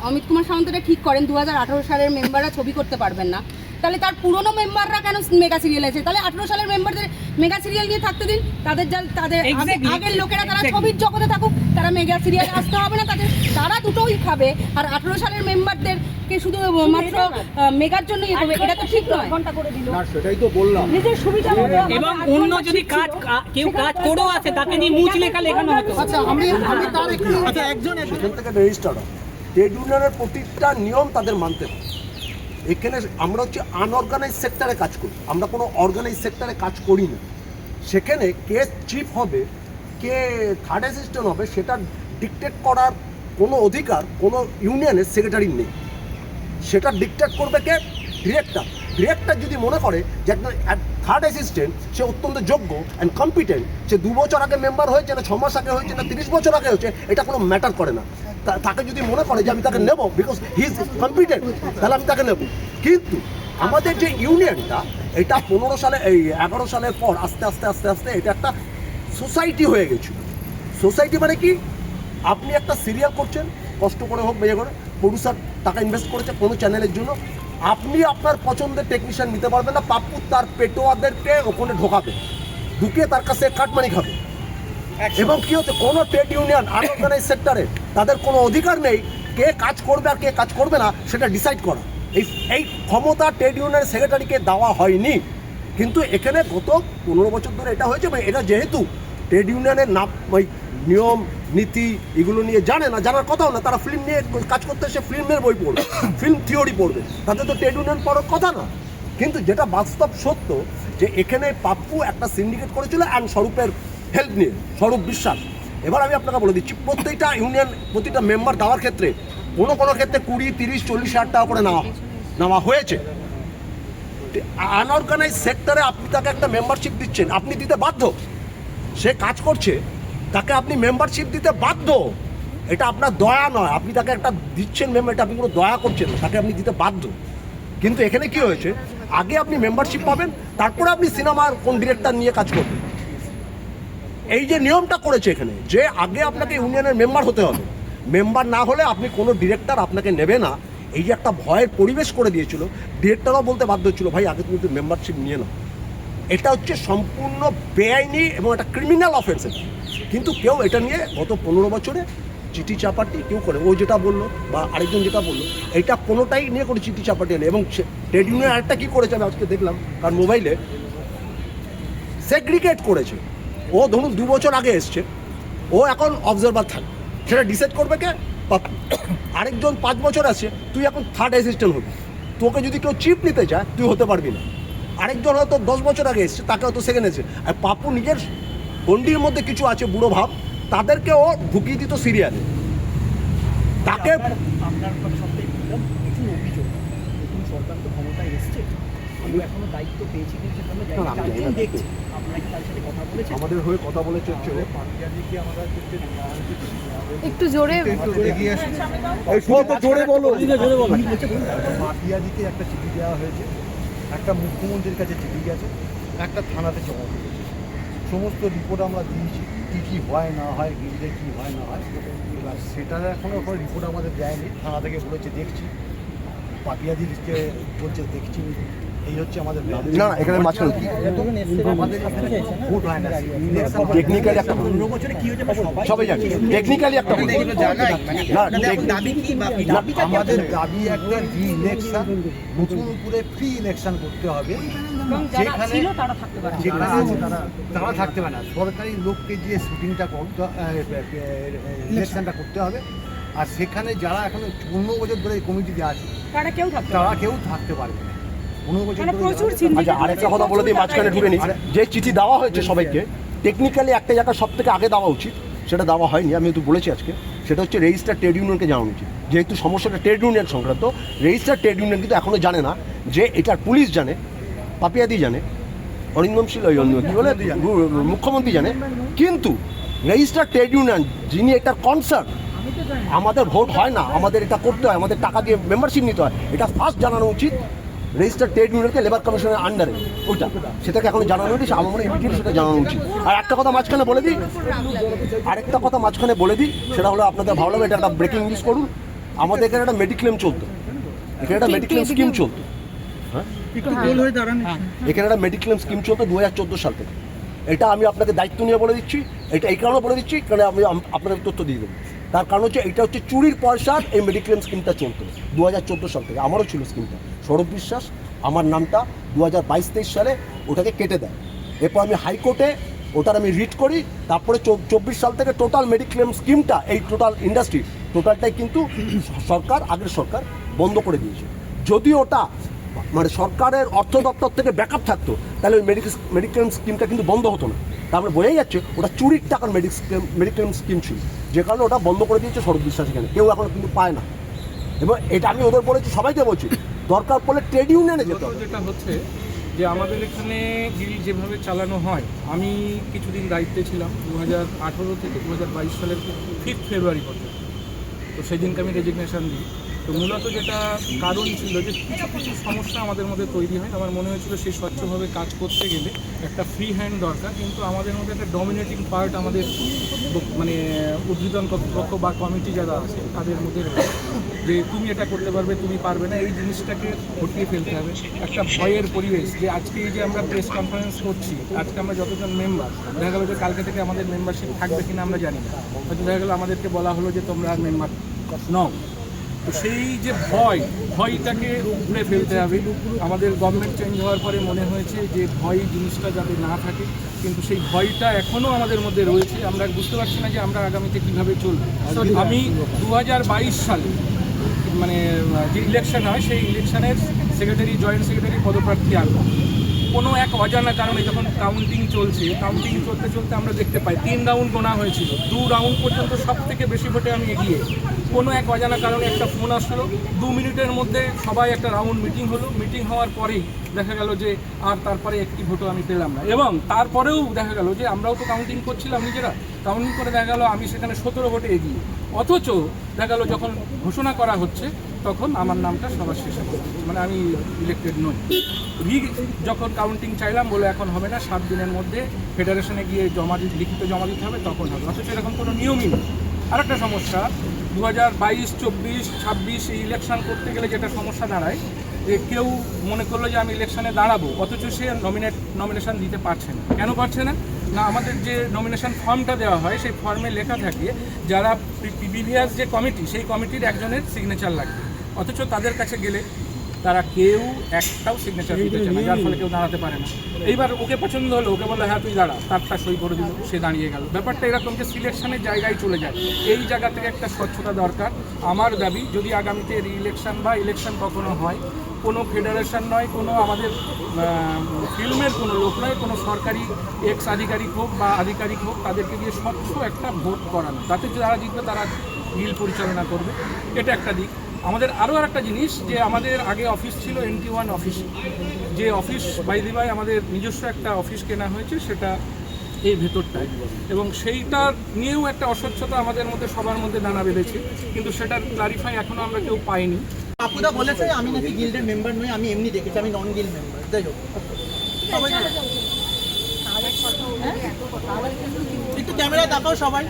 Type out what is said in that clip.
অমিত কুমার সামন্ত এটা ঠিক করেন 2018 সালের মেম্বাররা ছবি করতে পারবেন না, তাহলে তার পুরনো মেম্বাররা কেন মেগা সিরিয়াল আছে? তাহলে 18 সালের মেম্বারদের মেগা সিরিয়াল নিয়ে থাকতে দিন, তাদের আগের লোকেরা তারা ছবির জগতে থাকুক, তারা মেগা সিরিয়ালে আসতে হবে না তাদের, তারা দুটোই খাবে। আর 18 সালের মেম্বারদেরকে শুধু মাত্র মেগার জন্য ইয়ে করবে, এটা তো ঠিক নয়। না সেটাই তো বললাম, নিজের সুবিধা এবং অন্য যদি কেউ কাজ করেও আছে তাকে নিয়ে মুচ লেখা লেখানো হতো। আচ্ছা আমি তার একটু একজন সেখান থেকে রেজিস্টার হয়, ট্রেড ইউনিয়নের প্রতিটা নিয়ম তাদের মানতে হবে। এখানে আমরা হচ্ছে আনঅর্গানাইজ সেক্টরে কাজ করি, আমরা কোনো অর্গানাইজ সেক্টরে কাজ করি না। সেখানে কে চিফ হবে, কে থার্ড অ্যাসিস্ট্যান্ট হবে, সেটা ডিকটেট করার কোনো অধিকার কোনো ইউনিয়নের সেক্রেটারির নেই। সেটা ডিকটেট করবে কে? ডিরেক্টর যদি মনে করে যে একটা থার্ড অ্যাসিস্ট্যান্ট সে অত্যন্ত যোগ্য অ্যান্ড কম্পিটেন্ট, সে 2 বছর আগে মেম্বার হয়েছে না 6 মাস আগে হয়েছে না 30 বছর আগে হয়েছে, এটা কোনো ম্যাটার করে না। তাকে যদি মনে করে যে আমি তাকে নেব বিকজ হি ইজ কম্পিটেন্ট, তাহলে আমি তাকে নেব। কিন্তু আমাদের যে ইউনিয়নটা, এটা 15 সালে এই 11 সালের পর আস্তে আস্তে এটা একটা সোসাইটি হয়ে গেছিল। সোসাইটি মানে কি? আপনি একটা সিরিয়াল করছেন, কষ্ট করে হোক বেয়ে করে, প্রডিউসার টাকা ইনভেস্ট করেছে কোনো চ্যানেলের জন্য, আপনি আপনার পছন্দের টেকনিশিয়ান নিতে পারবেন না, পাপ্পু তার পেটোয়াদেরকে ওখানে ঢোকাবে, ঢুকিয়ে তার কাছে কাটমানি খাবে। এবং কি হচ্ছে, কোনো ট্রেড ইউনিয়ন আনঅর্গানাইজ সেক্টরে তাদের কোনো অধিকার নেই কে কাজ করবে আর কে কাজ করবে না সেটা ডিসাইড করা। এই ক্ষমতা ট্রেড ইউনিয়নের সেক্রেটারিকে দেওয়া হয়নি। কিন্তু এখানে গত 15 বছর ধরে এটা হয়েছে, এটা যেহেতু ট্রেড ইউনিয়নের ওই নিয়ম নীতি এগুলো নিয়ে জানে না, জানার কথাও না, তারা ফিল্ম নিয়ে কাজ করতে এসে ফিল্মের বই পড়বে, ফিল্ম থিওরি পড়বে, তাদের তো ট্রেড ইউনিয়ন পড়ার কথা না। কিন্তু যেটা বাস্তব সত্য যে এখানে পাপ্পু একটা সিন্ডিকেট করেছিল অ্যান্ড স্বরূপের হেল্প নিয়ে, স্বরূপ বিশ্বাস। এবার আমি আপনাকে বলে দিচ্ছি, প্রত্যেকটা ইউনিয়ন প্রতিটা মেম্বার দেওয়ার ক্ষেত্রে কোনো ক্ষেত্রে 20, 30, 40 হাজার টাকা করে নেওয়া হয়েছে। আনঅর্গানাইজ সেক্টরে আপনি তাকে একটা মেম্বারশিপ দিচ্ছেন, আপনি দিতে বাধ্য। সে কাজ করছে, তাকে আপনি মেম্বারশিপ দিতে বাধ্য। এটা আপনার দয়া নয়, আপনি তাকে একটা দিচ্ছেন মেম্বার, এটা আপনি কোনো দয়া করছেন না, তাকে আপনি দিতে বাধ্য। কিন্তু এখানে কি হয়েছে, আগে আপনি মেম্বারশিপ পাবেন, তারপরে আপনি সিনেমার কোন ডিরেক্টর নিয়ে কাজ করবেন। এই যে নিয়মটা করেছে এখানে, যে আগে আপনাকে ইউনিয়নের মেম্বার হতে হবে, মেম্বার না হলে আপনি কোনো ডিরেক্টর আপনাকে নেবে না, এই যে একটা ভয়ের পরিবেশ করে দিয়েছিল, ডিরেক্টরও বলতে বাধ্য হচ্ছিল ভাই আগে তুমি মেম্বারশিপ নিয়ে নাও। এটা হচ্ছে সম্পূর্ণ বেআইনি এবং একটা ক্রিমিনাল অফেন্স। কিন্তু কেউ এটা নিয়ে গত 15 বছরে চিঠি চাপাটি কেউ করে, ও যেটা বললো বা আরেকজন যেটা বললো, এটা কোনোটাই নিয়ে করে চিঠি চাপাটি এনে। এবং ট্রেড ইউনিয়ন আরেকটা কী করেছে আমি আজকে দেখলাম, কারণ মোবাইলে সেগ্রিগেট করেছে। ও ধরুন 2 বছর আগে এসছে, ও এখন অবজারভার থাকে, সেটা ডিসাইড করবে কে? পাপ্পু। আরেকজন 5 বছর আসছে, তুই এখন থার্ড অ্যাসিস্ট্যান্ট হবি, তোকে যদি কেউ চিফ নিতে চায় তুই হতে পারবি না। আরেকজন হয়তো 10 বছর আগে এসছে, তাকে হয়তো সেকেন্ড এসছে। আর পাপ্পু নিজের গন্ডির মধ্যে কিছু আছে বুড়ো ভাব, তাদেরকে ও ঢুকিয়ে দিত সিরিয়ালে। তাকে আপনার কথা সবটাই বুঝলাম, কিছু অভিযোগ নতুন সরকার তো ক্ষমতায় এসছে, আমি এখনো দায়িত্ব পেয়েছি কিন্তু সেটা আমরা চারজন দেখছি, আপনারা কি তার সাথে কথা বলেছেন? আমাদের হয়ে কথা বলেছে, একটু জোরে জোরে বলো। মাফিয়াদিকে একটা চিঠি দেওয়া হয়েছে, একটা মুখ্যমন্ত্রীর কাছে চিঠি গেছে, একটা থানাতে জমা দিয়েছে। সমস্ত রিপোর্ট আমরা দিয়েছি, কী কী হয় না হয়, গিল্ডে কী হয় না হয়। এবার সেটার এখনও কোনো রিপোর্ট আমাদের দেয়নি, থানা থেকে বলেছে দেখছি, পাপিয়াদিকে বলছে দেখছি। এই হচ্ছে আমাদের না এখানে মাঝখানে আমাদের ভোট হয় না, টেকনিক্যালি একটা 15 বছরে কি হয়েছে সবাই জানি, টেকনিক্যালি একটা আমাদের দাবি একটা রি-ইলেকশন, নতুন করে ফ্রি ইলেকশন করতে হবে, যেখানে তারা থাকতে পারে না, সরকারি লোককে দিয়ে শুটিংটা করতে, ইলেকশনটা করতে হবে। আর সেখানে যারা এখন 15 বছর ধরে কমিটিতে আছে তারা কেউ থাকতে পারবে না। 15 বছর ধরে। আচ্ছা আরেকটা কথা বলে দিই মাঝখানে ঢুকে নি, যে চিঠি দেওয়া হয়েছে সবাইকে, টেকনিক্যালি একটা জায়গা সব থেকে আগে দেওয়া উচিত, সেটা দেওয়া হয়নি, আমি তো বলেছি আজকে, সেটা হচ্ছে রেজিস্টার ট্রেড ইউনিয়নকে জানানো উচিত। যেহেতু সমস্যাটা ট্রেড ইউনিয়ন সংক্রান্ত, রেজিস্টার ট্রেড ইউনিয়ন কিন্তু এখনও জানে না যে এটার পুলিশ জানে, পাপিয়াদি জানে, অরিন্দম শীল কী বলে মুখ্যমন্ত্রী জানে, কিন্তু রেজিস্টার ট্রেড ইউনিয়ন যিনি এটার কনসার্ন, আমাদের ভোট হয় না, আমাদের এটা করতে হয়, আমাদের টাকা দিয়ে মেম্বারশিপ নিতে হয়, এটা ফার্স্ট জানানো উচিত রেজিস্টার ট্রেড ইউনিয়নকে, লেবার কমিশনের আন্ডারে ওইটা, সেটাকে এখন জানানো উচিত, আমার মনে ইমিডিয়েটলি সেটা জানানো উচিত। আর একটা কথা মাঝখানে বলে দিই, সেটা হলো আপনাদের ভালো লাগবে, এটা একটা ব্রেকিং নিউজ করুন, আমাদের এখানে একটা মেডিক্লেম চলতো, এখানে একটা মেডিক্লেম স্কিম চলতো, এখানে একটা মেডিক্লেম স্কিম চলতো 2014 সাল থেকে। এটা আমি আপনাকে দায়িত্ব নিয়ে বলে দিচ্ছি, এটা এই কারণে বলে দিচ্ছি কারণ আমি আপনাদের তথ্য দিয়ে দেবো। তার কারণ হচ্ছে এটা হচ্ছে চুরির পয়সার এই মেডিক্লেম স্কিমটা চলতো 2014 সাল থেকে। আমারও ছিল স্কিমটা, সৌরভ বিশ্বাস আমার নামটা 2022-23 সালে ওটাকে কেটে দেয়। এরপর আমি হাইকোর্টে ওটার আমি রিট করি, তারপরে 24 সাল থেকে টোটাল মেডিক্লেম স্কিমটা এই টোটাল ইন্ডাস্ট্রি টোটালটাই কিন্তু সরকার, আগের সরকার বন্ধ করে দিয়েছে। যদি ওটা মানে সরকারের অর্থ দপ্তর থেকে ব্যাকআপ থাকতো তাহলে ওই মেডিক্লেম স্কিমটা কিন্তু বন্ধ হতো না। তারপরে বোঝাই যাচ্ছে ওটা চুরির টাকার মেডিক্লেম স্কিম ছিল, যে কারণে ওটা বন্ধ করে দিয়েছে সৌরভ বিশ্বাস। এখানে কেউ এখন কিন্তু পায় না, এবং এটা আমি ওদের বলেছি, সবাইকে বলছি দরকার পড়লে ট্রেড ইউনিয়নে যেতে হবে। যেটা হচ্ছে যে আমাদের এখানে গিল যেভাবে চালানো হয়, আমি কিছুদিন দায়িত্বে ছিলাম 2018 থেকে 2022 সালের 5 ফেব্রুয়ারি পর্যন্ত। তো সেদিনকে আমি রেজিগনেশন দিই। তো মূলত যেটা কারণ ছিল যে কিছু কিছু সমস্যা আমাদের মধ্যে তৈরি হয়। আমার মনে হয়েছিল সেই স্বচ্ছভাবে কাজ করতে গেলে একটা ফ্রি হ্যান্ড দরকার, কিন্তু আমাদের মধ্যে একটা ডমিনেটিং পার্ট আমাদের মানে উদ্বোধন কর্তৃপক্ষ বা কমিটি যারা আছে তাদের মধ্যে রয়েছে যে তুমি এটা করতে পারবে, তুমি পারবে না। এই জিনিসটাকে হটিয়ে ফেলতে হবে। একটা ভয়ের পরিবেশ, যে আজকে এই যে আমরা প্রেস কনফারেন্স করছি, আজকে আমরা যতজন মেম্বার, দেখা গেলো যে কালকে থেকে আমাদের মেম্বারশিপ থাকবে কিনা আমরা জানি না, হয়তো দেখা গেলো আমাদেরকে বলা হলো যে তোমরা আর মেম্বার নও। তো সেই যে ভয়টাকে উপড়ে ফেলতে হবে। আমাদের গভর্নমেন্ট চেঞ্জ হওয়ার পরে মনে হয়েছে যে ভয় জিনিসটা যাতে না থাকে, কিন্তু সেই ভয়টা এখনও আমাদের মধ্যে রয়েছে। আমরা বুঝতে পারছি না যে আমরা আগামীতে কীভাবে চলব। আমি 2022 সালে মানে যে ইলেকশন হয় সেই ইলেকশনের সেক্রেটারি, জয়েন্ট সেক্রেটারি পদপ্রার্থী আনবো। কোনো এক অজানা কারণে যখন কাউন্টিং চলছে, কাউন্টিং চলতে চলতে আমরা দেখতে পাই 3 রাউন্ড গোনা হয়েছিল, 2 রাউন্ড পর্যন্ত সব থেকে বেশি ভোটে আমি এগিয়ে। কোনো এক অজানা কারণে একটা ফোন আসলো, 2 মিনিটের মধ্যে সবাই একটা রাউন্ড মিটিং হলো। মিটিং হওয়ার পরেই দেখা গেল যে আর তারপরে একটি ভোটও আমি পেলাম না। এবং তারপরেও দেখা গেল যে আমরাও তো কাউন্টিং করছিলাম নিজেরা, কাউন্টিং করে দেখা গেল আমি সেখানে 17 ভোটে এগিয়ে। অথচ দেখা গেল যখন ঘোষণা করা হচ্ছে তখন আমার নামটা সবার শেষে, মানে আমি ইলেক্টেড নই। যখন কাউন্টিং চাইলাম বলে এখন হবে না, 7 দিনের মধ্যে ফেডারেশনে গিয়ে লিখিত জমা দিতে হবে, তখন হবে। অথচ এরকম কোনো নিয়মই নেই। আরেকটা সমস্যা, 2022, 24, 26 এই ইলেকশন করতে গেলে যেটা সমস্যা দাঁড়ায়, যে কেউ মনে করলো যে আমি ইলেকশনে দাঁড়াবো, অথচ সে নমিনেশন দিতে পারছে না। কেন পারছে না? না, আমাদের যে নমিনেশন ফর্মটা দেওয়া হয় সেই ফর্মে লেখা থাকে যারা প্রিভিয়াস যে কমিটি, সেই কমিটির একজনের সিগনেচার লাগবে। অথচ তাদের কাছে গেলে তারা কেউ একটাও সিগনেচার দিতে চায় না, যার ফলে কেউ দাঁড়াতে পারে না। এইবার ওকে পছন্দ হলো, ওকে বললো হ্যাঁ তুই দাঁড়া, তারটা সই করে দিল, সে দাঁড়িয়ে গেল। ব্যাপারটা এরকম যে সিলেকশনের জায়গায় চলে যায়। এই জায়গা থেকে একটা স্বচ্ছতা দরকার। আমার দাবি, যদি আগামীতে রি-ইলেকশন বা ইলেকশন কখনো হয়, কোনো ফেডারেশন নয়, কোনো আমাদের ফিল্মের কোনো লোক নয়, কোনো সরকারি এক্স আধিকারিক হোক বা আধিকারিক হোক, তাদেরকে দিয়ে স্বচ্ছ একটা ভোট করানো, তাতে যারা জিতবে তারা গিল পরিচালনা করবে। এটা একটা দিক। আমাদের আরও একটা জিনিস, যে আমাদের আগে অফিস ছিল NT1 অফিস, যে অফিস বাইদিবাই আমাদের নিজস্ব একটা অফিস কেনা হয়েছে, সেটা এই ভেতরটায়, এবং সেইটা নিয়েও একটা অস্বচ্ছতা আমাদের মধ্যে সবার মধ্যে দানা বেঁধেছে, কিন্তু সেটার ক্লারিফাই এখনও আমরা কেউ পাইনি। আপুদা বলেছে আমি নাকি গিল্ডের মেম্বার নই, আমি এমনি দেখেছি আমি নন গিল্ড মেম্বার। যাই হোক, একটু ক্যামেরায় দেখাও সবাই।